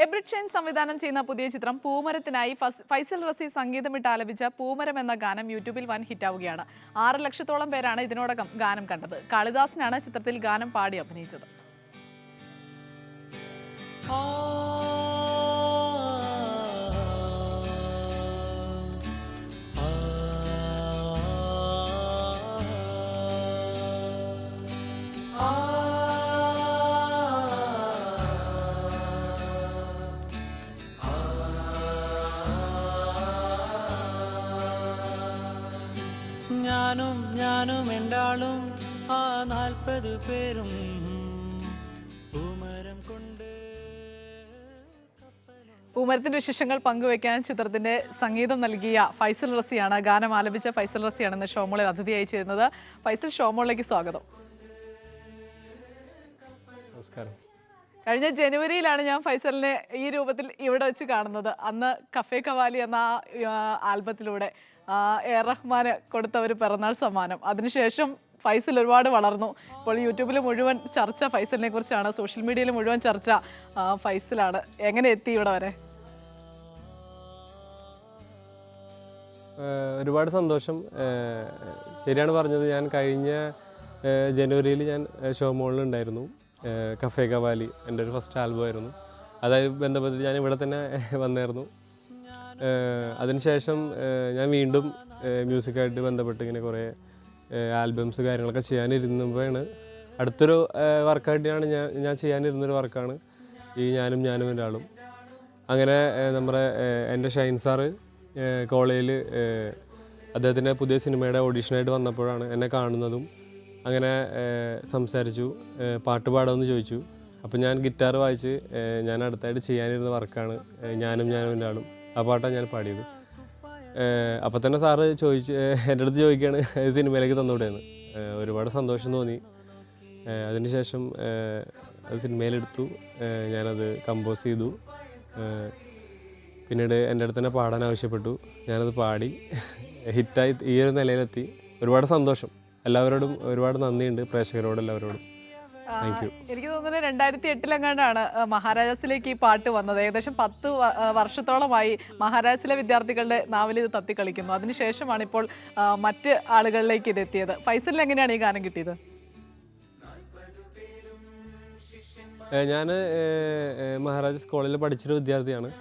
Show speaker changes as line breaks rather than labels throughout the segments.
എബ്രിഡ് ഷൈൻ സംവിധാനം ചെയ്യുന്ന പുതിയ ചിത്രം പൂമരത്തിനായി ഫൈസൽ റസി സംഗീതമിട്ട് ആലപിച്ച പൂമരം എന്ന ഗാനം യൂട്യൂബിൽ വൻ ഹിറ്റാവുകയാണ്. 6 ലക്ഷത്തോളം പേരാണ് ഇതിനോടകം ഗാനം കണ്ടത്. കാളിദാസനാണ് ചിത്രത്തിൽ ഗാനം പാടി അഭിനയിച്ചത്.
ഞാനും എൻ്റാളും 40 പേരും പൂമരം കൊണ്ട്.
പൂമരത്തിന്റെ വിശേഷങ്ങൾ പങ്കുവയ്ക്കാൻ ചിത്രത്തിന്റെ സംഗീതം നൽകിയ ഫൈസൽ റസിയാണ്, ഗാനം ആലപിച്ച ഫൈസൽ റസിയാണ് ഇന്ന് ഷോമോളിൽ അതിഥിയായി ചേരുന്നത്. ഫൈസൽ, ഷോമോളിലേക്ക് സ്വാഗതം.
നമസ്കാരം.
കഴിഞ്ഞ ജനുവരിയിലാണ് ഞാൻ ഫൈസലിനെ ഈ രൂപത്തിൽ ഇവിടെ വെച്ച് കാണുന്നത്. അന്ന് കഫേ കവാലി എന്ന ആൽബത്തിലൂടെ റഹ്മാന് കൊടുത്ത ഒരു പിറന്നാൾ സമ്മാനം. അതിനുശേഷം ഫൈസൽ ഒരുപാട് വളർന്നു. ഇപ്പോൾ യൂട്യൂബിൽ മുഴുവൻ ചർച്ച ഫൈസലിനെ കുറിച്ചാണ്, സോഷ്യൽ മീഡിയയിൽ മുഴുവൻ ചർച്ച ഫൈസലാണ്. എങ്ങനെ എത്തി ഇവിടെ വരെ?
ഒരുപാട് സന്തോഷം. ശരിയാണ് പറഞ്ഞത്. ഞാൻ കഴിഞ്ഞ ജനുവരിയിൽ ഞാൻ ഷോമോളിലുണ്ടായിരുന്നു. കഫേ കവാലി എൻ്റെ ഒരു ഫസ്റ്റ് ആൽബമായിരുന്നു. അതായത് ബന്ധപ്പെട്ടിട്ട് ഞാൻ ഇവിടെ തന്നെ വന്നായിരുന്നു. അതിനുശേഷം ഞാൻ വീണ്ടും മ്യൂസിക്കായിട്ട് ബന്ധപ്പെട്ട് ഇങ്ങനെ കുറേ ആൽബംസ് കാര്യങ്ങളൊക്കെ ചെയ്യാനിരുന്നപ്പോഴാണ് അടുത്തൊരു വർക്കായിട്ടാണ് ഞാൻ ചെയ്യാനിരുന്നൊരു വർക്കാണ് ഈ ഞാനും എൻ്റെ ആളും. അങ്ങനെ നമ്മുടെ എൻ്റെ ഷൈൻ സാറ് കോളേജിൽ അദ്ദേഹത്തിൻ്റെ പുതിയ സിനിമയുടെ ഓഡീഷനായിട്ട് വന്നപ്പോഴാണ് എന്നെ കാണുന്നതും. അങ്ങനെ സംസാരിച്ചു, പാട്ട് പാടാമെന്ന് ചോദിച്ചു. അപ്പോൾ ഞാൻ ഗിറ്റാർ വായിച്ച് ഞാൻ അടുത്തായിട്ട് ചെയ്യാനിരുന്ന വർക്കാണ് ഞാനും എൻ്റെ ആളും. ആ പാട്ടാണ് ഞാൻ പാടിയത്. അപ്പോൾ തന്നെ സാറ് എൻ്റെ അടുത്ത് ചോദിക്കുകയാണ് സിനിമയിലേക്ക് തന്നുവിടുകയെന്ന്. ഒരുപാട് സന്തോഷം തോന്നി. അതിനുശേഷം അത് സിനിമയിലെടുത്തു. ഞാനത് കമ്പോസ് ചെയ്തു. പിന്നീട് എൻ്റെ അടുത്ത് തന്നെ പാടാൻ ആവശ്യപ്പെട്ടു. ഞാനത് പാടി ഹിറ്റായി ഈ ഒരു നിലയിലെത്തി. ഒരുപാട് സന്തോഷം. എല്ലാവരോടും ഒരുപാട് നന്ദിയുണ്ട്, പ്രേക്ഷകരോട് എല്ലാവരോടും. Thank you.
എനിക്ക് തോന്നുന്നത് 2008 മഹാരാജാസിലേക്ക് ഈ പാട്ട് വന്നത്. ഏകദേശം 10 വർഷത്തോളമായി മഹാരാജാസിലെ വിദ്യാർത്ഥികളുടെ നാവിൽ ഇത് തത്തിക്കളിക്കുന്നു. അതിനുശേഷമാണ് ഇപ്പോൾ മറ്റ് ആളുകളിലേക്ക് ഇത് എത്തിയത്. ഫൈസലിന് എങ്ങനെയാണ് ഈ ഗാനം കിട്ടിയത്?
ഞാൻ മഹാരാജാസ് കോളേജിൽ പഠിച്ചൊരു വിദ്യാർത്ഥിയാണ്.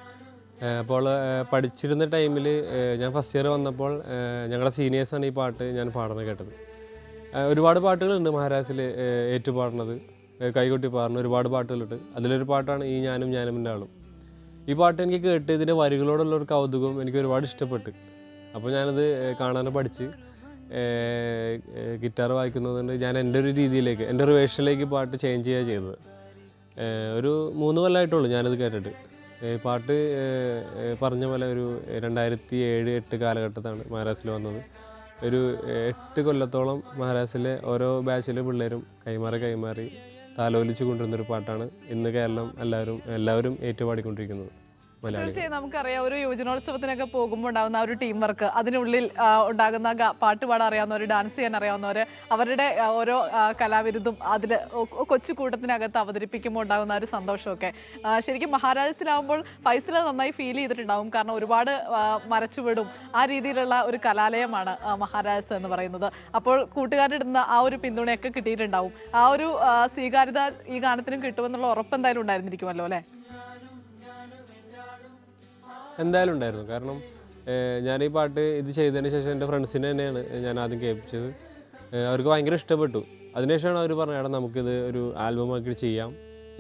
അപ്പോൾ പഠിച്ചിരുന്ന ടൈമിൽ ഞാൻ ഫസ്റ്റ് ഇയർ വന്നപ്പോൾ ഞങ്ങളുടെ സീനിയേഴ്സാണ് ഈ പാട്ട് ഞാൻ പാടുന്നത് കേട്ടത്. ഒരുപാട് പാട്ടുകളുണ്ട് മഹാരാജാസിൽ ഏറ്റുപാടുന്നത്, കൈകൊട്ടി പാടുന്ന ഒരുപാട് പാട്ടുകളുണ്ട്. അതിലൊരു പാട്ടാണ് ഈ ഞാനും എൻ്റെ ആളും. ഈ പാട്ട് എനിക്ക് കേട്ട് ഇതിൻ്റെ വരികളോടുള്ളൊരു കൗതുകം എനിക്ക് ഒരുപാട് ഇഷ്ടപ്പെട്ട്. അപ്പോൾ ഞാനത് കാണാനും പഠിച്ച് ഗിറ്റാർ വായിക്കുന്നതുകൊണ്ട് ഞാൻ എൻ്റെ ഒരു രീതിയിലേക്ക്, എൻ്റെ ഒരു വേഷനിലേക്ക് പാട്ട് ചേഞ്ച് ചെയ്യുക ചെയ്തത്. ഒരു 3 കൊല്ലമായിട്ടുള്ളൂ ഞാനത് കേട്ടിട്ട്. പാട്ട് പറഞ്ഞ പോലെ ഒരു 2007-08 കാലഘട്ടത്താണ് മഹാരാജാസിൽ വന്നത്. ഒരു 8 കൊല്ലത്തോളം മഹാരാജാസിലെ ഓരോ ബാച്ചിലെ പിള്ളേരും കൈമാറി താലോലിച്ച് കൊണ്ടിരുന്നൊരു പാട്ടാണ് ഇന്ന് കേരളം എല്ലാവരും ഏറ്റുപാടിക്കൊണ്ടിരിക്കുന്നത്.
തീർച്ചയായും നമുക്കറിയാം, ഒരു യുവജനോത്സവത്തിനൊക്കെ പോകുമ്പോൾ ഉണ്ടാകുന്ന ഒരു ടീം വർക്ക്, അതിനുള്ളിൽ ഉണ്ടാകുന്ന പാട്ട് പാടാൻ അറിയാവുന്നവർ, ഡാൻസ് ചെയ്യാൻ അറിയാവുന്നവർ, അവരുടെ ഓരോ കലാവിരുദ്ധം അതിൽ കൊച്ചു കൂട്ടത്തിനകത്ത് അവതരിപ്പിക്കുമ്പോൾ ഉണ്ടാകുന്ന ഒരു സന്തോഷമൊക്കെ ശരിക്കും മഹാരാജാസിലാവുമ്പോൾ ഫൈസൽ നന്നായി ഫീൽ ചെയ്തിട്ടുണ്ടാവും. കാരണം ഒരുപാട് മരച്ചുവിടും ആ രീതിയിലുള്ള ഒരു കലാലയമാണ് മഹാരാജാസ് എന്ന് പറയുന്നത്. അപ്പോൾ കൂട്ടുകാരിടുന്ന ആ ഒരു പിന്തുണയൊക്കെ കിട്ടിയിട്ടുണ്ടാവും. ആ ഒരു സ്വീകാര്യത ഈ ഗാനത്തിനും കിട്ടുമെന്നുള്ള ഉറപ്പ് എന്തായാലും ഉണ്ടായിരുന്നിരിക്കുമല്ലോ അല്ലേ?
എന്തായാലും ഉണ്ടായിരുന്നു. കാരണം ഞാൻ ഈ പാട്ട് ഇത് ചെയ്തതിന് ശേഷം എൻ്റെ ഫ്രണ്ട്സിനെ തന്നെയാണ് ഞാൻ ആദ്യം കേൾപ്പിച്ചത്. അവർക്ക് ഭയങ്കര ഇഷ്ടപ്പെട്ടു. അതിനുശേഷമാണ് അവർ പറഞ്ഞത്, എടാ നമുക്കിത് ഒരു ആൽബമാക്കി ചെയ്യാം.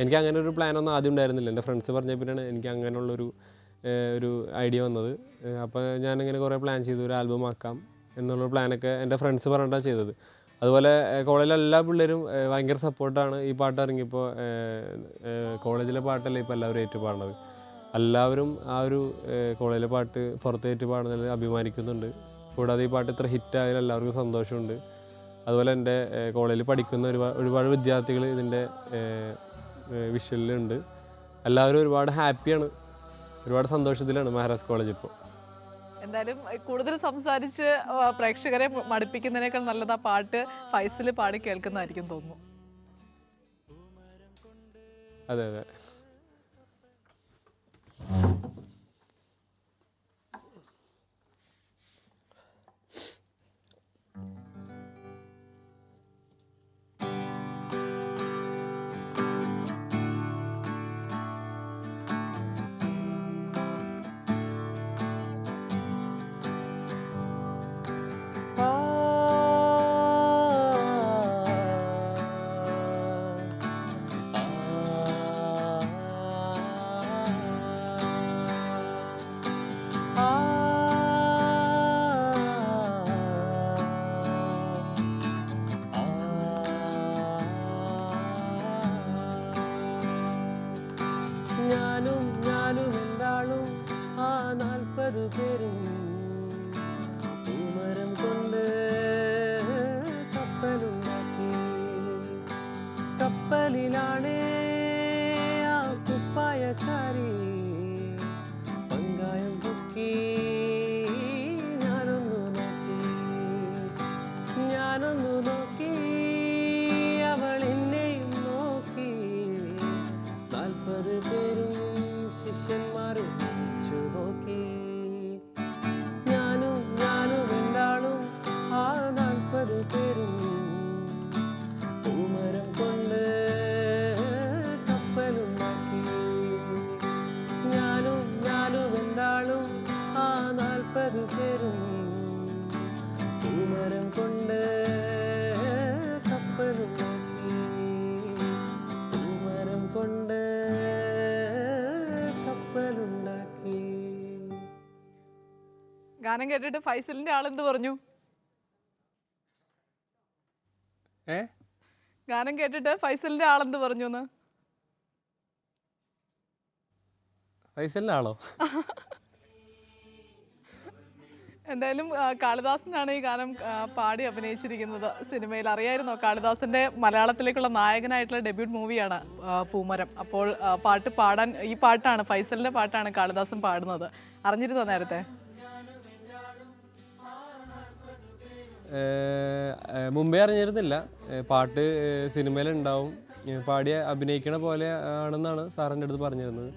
എനിക്ക് അങ്ങനെ ഒരു പ്ലാനൊന്നും ആദ്യം ഉണ്ടായിരുന്നില്ല. എൻ്റെ ഫ്രണ്ട്സ് പറഞ്ഞ പിന്നെയാണ് എനിക്ക് അങ്ങനെയുള്ളൊരു ഐഡിയ വന്നത്. അപ്പോൾ ഞാനിങ്ങനെ കുറേ പ്ലാൻ ചെയ്തു, ഒരു ആൽബം ആക്കാം എന്നുള്ള പ്ലാനൊക്കെ എൻ്റെ ഫ്രണ്ട്സ് പറഞ്ഞിട്ടാണ് ചെയ്തത്. അതുപോലെ കോളേജിലെ എല്ലാ പിള്ളേരും ഭയങ്കര സപ്പോർട്ടാണ്. ഈ പാട്ട് ഇറങ്ങിയപ്പോൾ കോളേജിലെ പാട്ടല്ലേ ഇപ്പോൾ എല്ലാവരും ഏറ്റുപാടുന്നത്. എല്ലാവരും ആ ഒരു കോളേജിലെ പാട്ട് പുറത്തേറ്റ് പാടുന്നതിൽ അഭിമാനിക്കുന്നുണ്ട്. കൂടാതെ ഈ പാട്ട് ഇത്ര ഹിറ്റായാലും എല്ലാവർക്കും സന്തോഷമുണ്ട്. അതുപോലെ എൻ്റെ കോളേജിൽ പഠിക്കുന്ന ഒരുപാട് വിദ്യാർത്ഥികൾ ഇതിൻ്റെ വിഷ്വലിലുണ്ട്. എല്ലാവരും ഒരുപാട് ഹാപ്പിയാണ്, ഒരുപാട് സന്തോഷത്തിലാണ് മഹാരാജാസ് കോളേജ് ഇപ്പോൾ.
എന്തായാലും കൂടുതൽ സംസാരിച്ച് പ്രേക്ഷകരെ മടുപ്പിക്കുന്നതിനേക്കാൾ നല്ലത് ആ പാട്ട് ഫൈസൽ പാടി കേൾക്കുന്നതായിരിക്കും തോന്നുന്നു.
അതെ.
ഞാനും ഞാനും എന്താളും ആ 40 പേരും പൂമരം കൊണ്ട് കപ്പലുണ്ടാക്കി. കപ്പലിലാണേ ആ കുപ്പായക്കാരി പങ്കായം പൊക്കി. ഞാനൊന്നു നോക്കി അവൾ എന്നെയും നോക്കി. 40 പേരും ശിഷ്യന്മാരും നോക്കി. ഞാനും എന്താളും ആ 40 പേരും പൂമരം കൊണ്ട് കപ്പലുണ്ടാക്കി. ഞാനും എന്താളും ആ 40 പേരും പൂമരം കൊണ്ട് കപ്പലുണ്ടാക്കി. പൂമരം കൊണ്ട് കപ്പലുണ്ടാക്കി.
ഗാനം കേട്ടിട്ട് ഫൈസലിന്റെ ആളെന്ത് പറഞ്ഞു? ഗാനം കേട്ടിട്ട് ഫൈസലിന്റെ ആളെന്ത് പറഞ്ഞു എന്ന്?
ഫൈസലിൻ്റെ ആളോ?
എന്തായാലും കാളിദാസനാണ് ഈ ഗാനം പാടി അഭിനയിച്ചിരിക്കുന്നത് സിനിമയിൽ. അറിയായിരുന്നോ കാളിദാസന്റെ മലയാളത്തിലേക്കുള്ള നായകനായിട്ടുള്ള ഡെബ്യൂട്ട് മൂവിയാണ് പൂമരം. അപ്പോൾ പാട്ട് പാടാൻ ഈ പാട്ടാണ്, ഫൈസലിന്റെ പാട്ടാണ് കാളിദാസൻ പാടുന്നത്. അറിഞ്ഞിരുന്നോ നേരത്തെ?
മുമ്പേ അറിഞ്ഞിരുന്നില്ല. പാട്ട് സിനിമയിലുണ്ടാവും, പാടിയ അഭിനയിക്കണ പോലെ ആണെന്നാണ് സാറിൻ്റെ അടുത്ത് പറഞ്ഞിരുന്നത്.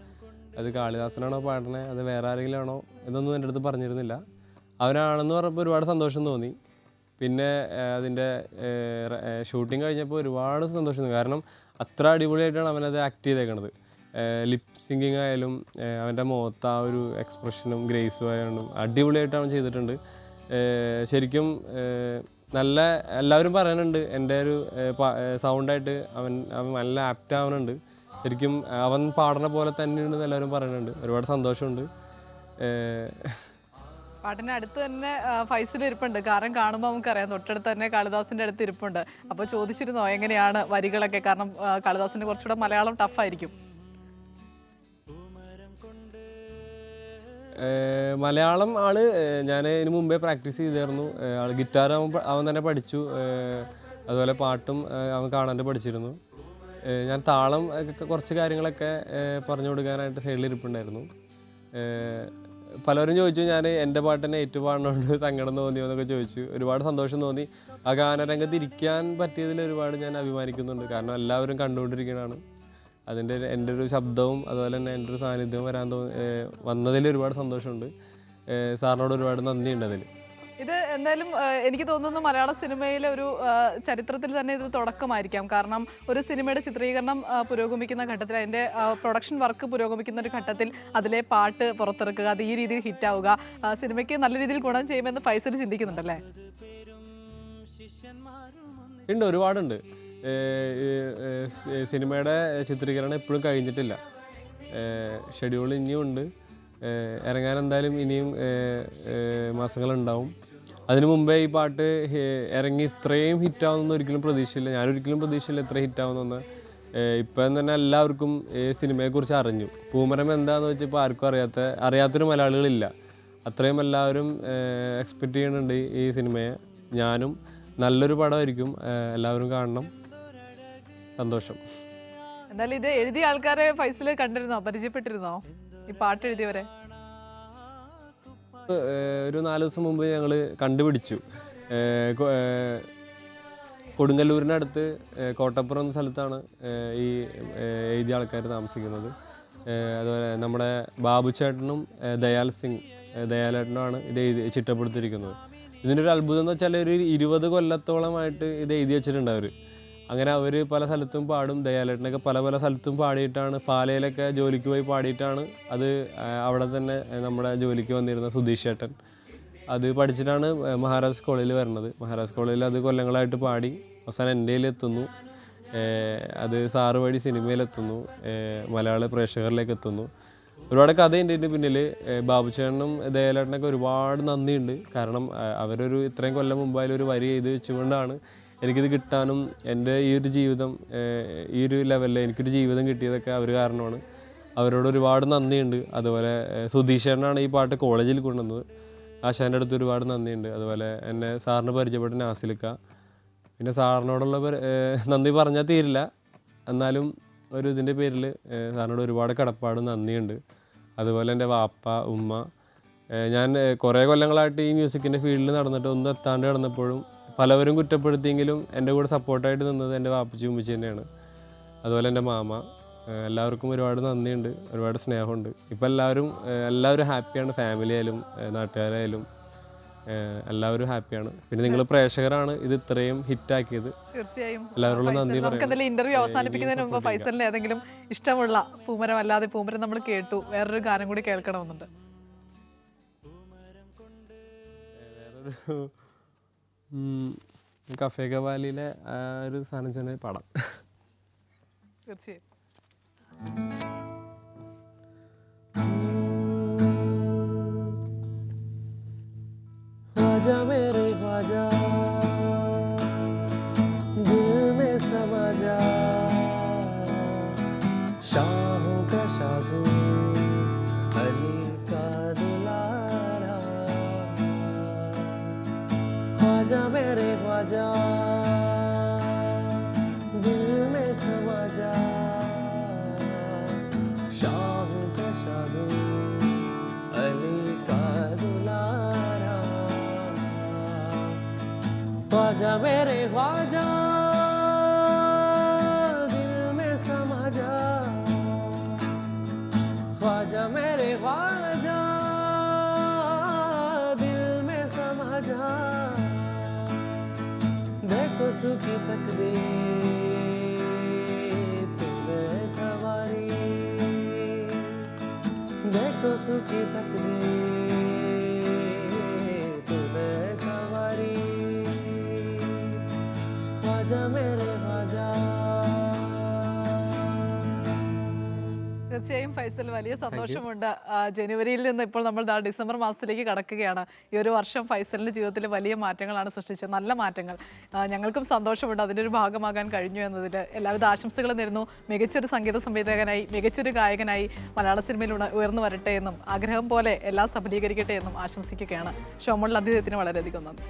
അത് കാളിദാസനാണോ പാടണേ, അത് വേറെ ആരെങ്കിലും ആണോ എന്നൊന്നും എൻ്റെ അടുത്ത് പറഞ്ഞിരുന്നില്ല. അവനാണെന്ന് പറഞ്ഞപ്പോൾ ഒരുപാട് സന്തോഷം തോന്നി. പിന്നെ അതിൻ്റെ ഷൂട്ടിങ് കഴിഞ്ഞപ്പോൾ ഒരുപാട് സന്തോഷം തോന്നി. കാരണം അത്ര അടിപൊളിയായിട്ടാണ് അവനത് ആക്ട് ചെയ്തേക്കണത്. ലിപ് സിങ്കിങ് ആയാലും അവൻ്റെ മുഖത്ത് ആ ഒരു എക്സ്പ്രഷനും ഗ്രേസും ആയാലും അടിപൊളിയായിട്ട് അവൻ ചെയ്തിട്ടുണ്ട്. ശരിക്കും നല്ല എല്ലാവരും പറയാനുണ്ട് എൻ്റെ ഒരു സൗണ്ടായിട്ട് അവൻ നല്ല ആപ്റ്റ് ആവുന്നുണ്ട്. ശരിക്കും അവൻ പാടുന്ന പോലെ തന്നെയുണ്ടെന്ന് എല്ലാവരും പറയുന്നുണ്ട്. ഒരുപാട് സന്തോഷമുണ്ട്.
പാട്ടിൻ്റെ അടുത്ത് തന്നെ ഫൈസൽ ഇരിപ്പുണ്ട്. കാരണം കാണുമ്പോൾ നമുക്കറിയാം തൊട്ടടുത്ത് തന്നെ കാളിദാസിൻ്റെ അടുത്ത് ഇരിപ്പുണ്ട്. അപ്പോൾ ചോദിച്ചിരുന്നോ എങ്ങനെയാണ് വരികളൊക്കെ? കാരണം കാളിദാസിന് കുറച്ചുകൂടെ മലയാളം ടഫായിരിക്കും.
മലയാളം ആള് ഞാൻ ഇതിന് മുമ്പേ പ്രാക്ടീസ് ചെയ്തിരുന്നു. ആൾ ഗിറ്റാർ അവൻ തന്നെ പഠിച്ചു. അതുപോലെ പാട്ടും അവൻ കാണാണ്ട് പഠിച്ചിരുന്നു. ഞാൻ താളം കുറച്ച് കാര്യങ്ങളൊക്കെ പറഞ്ഞു കൊടുക്കാനായിട്ട് സൈഡിൽ ഇരിപ്പുണ്ടായിരുന്നു. പലരും ചോദിച്ചു ഞാൻ എൻ്റെ പാട്ട് തന്നെ ഏറ്റുപാടുന്നതുകൊണ്ട് സങ്കടം തോന്നിയോ എന്നൊക്കെ ചോദിച്ചു. ഒരുപാട് സന്തോഷം തോന്നി. ആ ഗാനരംഗത്ത് ഇരിക്കാൻ പറ്റിയതിൽ ഒരുപാട് ഞാൻ അഭിമാനിക്കുന്നുണ്ട്. കാരണം എല്ലാവരും കണ്ടുകൊണ്ടിരിക്കുന്നതാണ്. അതിൻ്റെ എൻ്റെ ഒരു ശബ്ദവും അതുപോലെ തന്നെ എൻ്റെ ഒരു സാന്നിധ്യവും വന്നതിൽ ഒരുപാട് സന്തോഷമുണ്ട്. സാറിനോട് ഒരുപാട് നന്ദിയുണ്ട് അതിൽ.
ഇത് എന്തായാലും എനിക്ക് തോന്നുന്നു മലയാള സിനിമയിലെ ഒരു ചരിത്രത്തിൽ തന്നെ ഇത് തുടക്കമായിരിക്കാം. കാരണം ഒരു സിനിമയുടെ ചിത്രീകരണം പുരോഗമിക്കുന്ന ഘട്ടത്തിൽ, അതിൻ്റെ പ്രൊഡക്ഷൻ വർക്ക് പുരോഗമിക്കുന്ന ഒരു ഘട്ടത്തിൽ അതിലെ പാട്ട് പുറത്തിറക്കുക, അത് ഈ രീതിയിൽ ഹിറ്റാവുക, സിനിമയ്ക്ക് നല്ല രീതിയിൽ ഗുണം ചെയ്യുമെന്ന് ഫൈസൽ ചിന്തിക്കുന്നുണ്ടല്ലേ?
ഉണ്ട്, ഒരുപാടുണ്ട്. സിനിമയുടെ ചിത്രീകരണം എപ്പോഴും കഴിഞ്ഞിട്ടില്ല. ഷെഡ്യൂൾ ഇനിയും ഉണ്ട്. ഇറങ്ങാൻ എന്തായാലും ഇനിയും മാസങ്ങളുണ്ടാവും. അതിനു മുമ്പേ ഈ പാട്ട് ഇറങ്ങി ഇത്രയും ഹിറ്റാവുമെന്ന് ഒരിക്കലും പ്രതീക്ഷയില്ല. ഞാനൊരിക്കലും പ്രതീക്ഷയില്ല ഇത്ര ഹിറ്റാവുമെന്ന്. ഇപ്പം തന്നെ എല്ലാവർക്കും സിനിമയെക്കുറിച്ച് അറിഞ്ഞു. പൂമരം എന്താണെന്ന് വെച്ചപ്പോൾ ആർക്കും അറിയാത്തൊരു മലയാളികളില്ല. അത്രയും എല്ലാവരും എക്സ്പെക്റ്റ് ചെയ്യുന്നുണ്ട് ഈ സിനിമയെ. ഞാനും നല്ലൊരു പടമായിരിക്കും, എല്ലാവരും കാണണം. സന്തോഷം.
എന്തായാലും ഇത് എഴുതിയ ആൾക്കാരെ ഫൈസൽ കണ്ടിരുന്നോ, പരിചയപ്പെട്ടിരുന്നോ ഈ പാട്ട് എഴുതിയവരെ?
ഒരു 4 ദിവസം മുമ്പ് ഞങ്ങൾ കണ്ടുപിടിച്ചു. കൊടുങ്ങല്ലൂരിനടുത്ത് കോട്ടപ്പുറം എന്ന സ്ഥലത്താണ് ഈ എഴുതിയ ആൾക്കാർ താമസിക്കുന്നത്. അതുപോലെ നമ്മുടെ ബാബു ചേട്ടനും ദയാലേട്ടനുമാണ് ഇത് ചിട്ടപ്പെടുത്തിയിരിക്കുന്നത്. ഇതിനൊരു അത്ഭുതം എന്ന് വെച്ചാൽ ഒരു 20 കൊല്ലത്തോളമായിട്ട് ഇത് എഴുതി വെച്ചിട്ടുണ്ട് അവർ. അങ്ങനെ അവർ പല സ്ഥലത്തും പാടും. ദയാലേട്ടനൊക്കെ പല സ്ഥലത്തും പാടിയിട്ടാണ്, പാലയിലൊക്കെ ജോലിക്ക് പോയി പാടിയിട്ടാണ് അത് അവിടെ തന്നെ നമ്മുടെ ജോലിക്ക് വന്നിരുന്ന സുധീഷ് ചേട്ടൻ അത് പഠിച്ചിട്ടാണ് മഹാരാജ് കോളേജിൽ വരുന്നത്. മഹാരാജ് കോളേജിൽ അത് കൊല്ലങ്ങളായിട്ട് പാടി അവസാനം എൻ്റെ എത്തുന്നു. അത് സാറ് വഴി സിനിമയിലെത്തുന്നു, മലയാള പ്രേക്ഷകരിലേക്ക് എത്തുന്നു. ഒരുപാട് കഥയുണ്ട് ഇതിൻ്റെ പിന്നിൽ. ബാബുചേട്ടനും ദയാലേട്ടനൊക്കെ ഒരുപാട് നന്ദിയുണ്ട്. കാരണം അവരൊരു ഇത്രയും കൊല്ലം മുമ്പായാലും ഒരു വരി എഴുതി വെച്ചുകൊണ്ടാണ് എനിക്കിത് കിട്ടാനും എൻ്റെ ഈ ഒരു ജീവിതം ഈ ഒരു ലെവലിൽ എനിക്കൊരു ജീവിതം കിട്ടിയതൊക്കെ അവർ കാരണമാണ്. അവരോട് ഒരുപാട് നന്ദിയുണ്ട്. അതുപോലെ സുധീഷേട്ടനാണ് ഈ പാട്ട് കോളേജിൽ കൊണ്ടുവന്നത്. ആശാൻ്റെ അടുത്ത് ഒരുപാട് നന്ദിയുണ്ട്. അതുപോലെ എന്നെ സാറിന് പരിചയപ്പെട്ട നാസിലിക്ക. പിന്നെ സാറിനോടുള്ള നന്ദി പറഞ്ഞാൽ തീരില്ല, എന്നാലും ഒരു ഇതിൻ്റെ പേരിൽ സാറിനോട് ഒരുപാട് കടപ്പാട് നന്ദിയുണ്ട്. അതുപോലെ എൻ്റെ വാപ്പ, ഉമ്മ. ഞാൻ കുറേ കൊല്ലങ്ങളായിട്ട് ഈ മ്യൂസിക്കിൻ്റെ ഫീൽഡിൽ നടന്നിട്ട് ഒന്നും എത്താണ്ട് കിടന്നപ്പോഴും പലവരും കുറ്റപ്പെടുത്തിയെങ്കിലും എൻ്റെ കൂടെ സപ്പോർട്ടായിട്ട് നിന്നത് എൻ്റെ വാപ്പച്ചി ഉമ്മച്ചി തന്നെയാണ്. അതുപോലെ എൻ്റെ മാമ. എല്ലാവർക്കും ഒരുപാട് നന്ദിയുണ്ട്, ഒരുപാട് സ്നേഹമുണ്ട്. ഇപ്പം എല്ലാവരും ഹാപ്പിയാണ്. ഫാമിലി ആയാലും നാട്ടുകാരായാലും എല്ലാവരും ഹാപ്പിയാണ്. പിന്നെ നിങ്ങൾ പ്രേക്ഷകരാണ് ഇത് ഇത്രയും ഹിറ്റാക്കിയത്.
തീർച്ചയായും
എല്ലാവരോടും നന്ദി
നമുക്ക്
പറയാം.
എന്തെങ്കിലും ഇന്റർവ്യൂ അവസാനിപ്പിക്കുന്നതിന് മുമ്പ് ഫൈസലിന് ഏതെങ്കിലും ഇഷ്ടമുള്ള പൂമരം അല്ലാതെ പൂമരം നമ്മൾ കേട്ടു, വേറൊരു ഗാനം കൂടി കേൾക്കണമെന്നുണ്ട്.
വേറൊരു കഫേ കവാലിയിലെ ഒരു സാധനം തന്നെ പാടാം.
തീർച്ചയായും.
ख्वाजा मेरे ख्वाजा दिल में समा जा, शाहों का शादू अली का दुलारा। ख्वाजा मेरे ख्वाजा दिल में समा जा, शाहों का शादू अली का दुलारा। ख्वाजा मेरे ख्वाजा दिल में समा जा, ख्वाजा मेरे ख्वाजा दिल में समा जा। देखो सुखी तकदीर तुम्हें सवारी, देखो सुखी तकदीर तुम्हें सवारी। ख्वाजा मेरे ख्वाजा।
തീർച്ചയായും ഫൈസൽ, വലിയ സന്തോഷമുണ്ട്. ജനുവരിയിൽ നിന്ന് ഇപ്പോൾ നമ്മൾ ഡിസംബർ മാസത്തിലേക്ക് കടക്കുകയാണ്. ഈ ഒരു വർഷം ഫൈസലിൻ്റെ ജീവിതത്തിൽ വലിയ മാറ്റങ്ങളാണ് സൃഷ്ടിച്ചത്, നല്ല മാറ്റങ്ങൾ. ഞങ്ങൾക്കും സന്തോഷമുണ്ട് അതിൻ്റെ ഒരു ഭാഗമാകാൻ കഴിഞ്ഞു എന്നതിൽ. എല്ലാവിധ ആശംസകളും നേരുന്നു. മികച്ചൊരു സംഗീത സംവിധായകനായി, മികച്ചൊരു ഗായകനായി മലയാള സിനിമയിൽ ഉയർന്നു വരട്ടെ എന്നും ആഗ്രഹം പോലെ എല്ലാം സഫലീകരിക്കട്ടെ എന്നും ആശംസിക്കുകയാണ്. ഷോമോളിൽ അതിഥ്യത്തിന് വളരെയധികം നന്ദി.